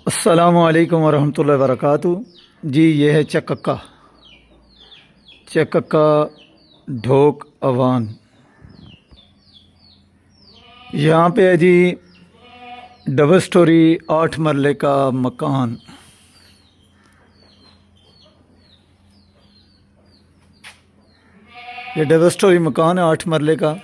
अस्सलामुअलैकुम वरहमतुल्लाहि वबरकातुहू। जी ये है चक्का चक्का ढोक अवान। यहाँ पे है जी डबल स्टोरी 8 मरले का मकान। ये डबल स्टोरी मकान है 8 मरले का।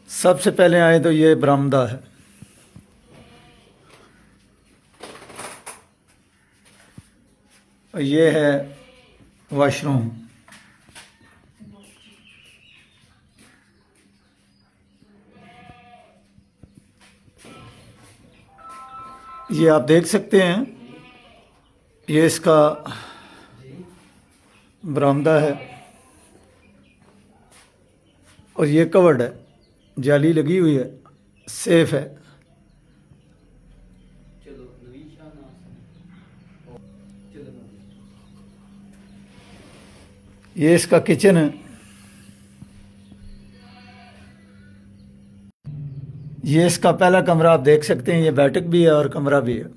सबसे पहले आए तो ये बरामदा है। ये है वॉशरूम। ये आप देख सकते हैं, ये इसका बरामदा है और ये कवर्ड है, जाली लगी हुई है, सेफ है। ये इसका किचन है। ये इसका पहला कमरा आप देख सकते हैं, ये बैठक भी है और कमरा भी है।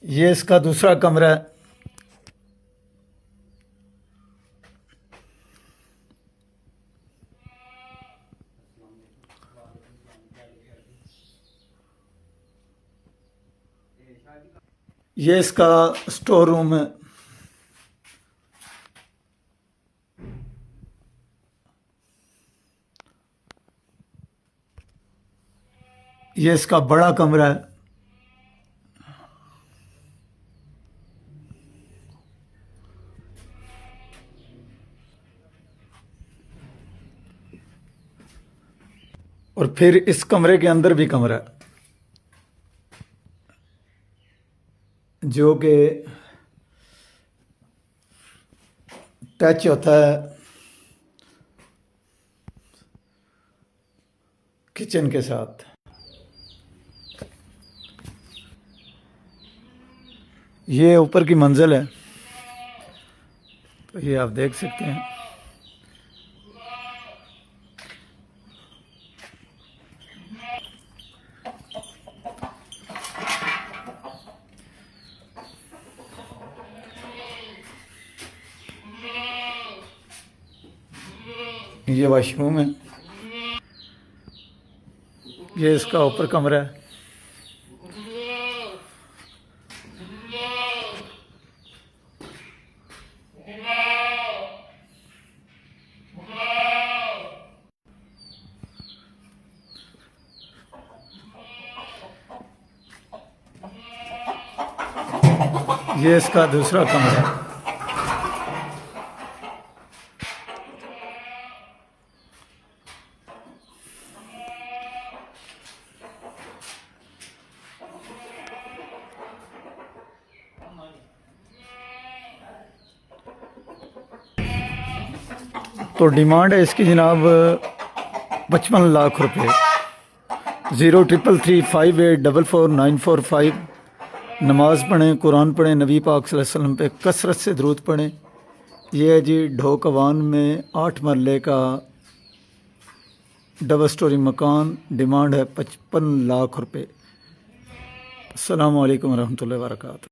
ये इसका दूसरा कमरा है। ये इसका स्टोर रूम है। ये इसका बड़ा कमरा है। और फिर इस कमरे के अंदर भी कमरा है जो कि टच होता है किचन के साथ। ये ऊपर की मंजिल है, तो ये आप देख सकते हैं। ये वॉशरूम है। ये इसका ऊपर कमरा है। ये इसका दूसरा कमरा है। तो डिमांड है इसकी जनाब 55 लाख रुपए। 033358449445। नमाज़ पढ़ें, कुरान पढ़ें, नबी पाक सल्लल्लाहु अलैहि वसल्लम पे कसरत से दरूद पढ़ें। यह है जी ढोक अवान में 8 मरले का डबल स्टोरी मकान। डिमांड है 55 लाख रुपए। अस्सलामु अलैकुम वरहमतुल्लाहि वबरकातुहू।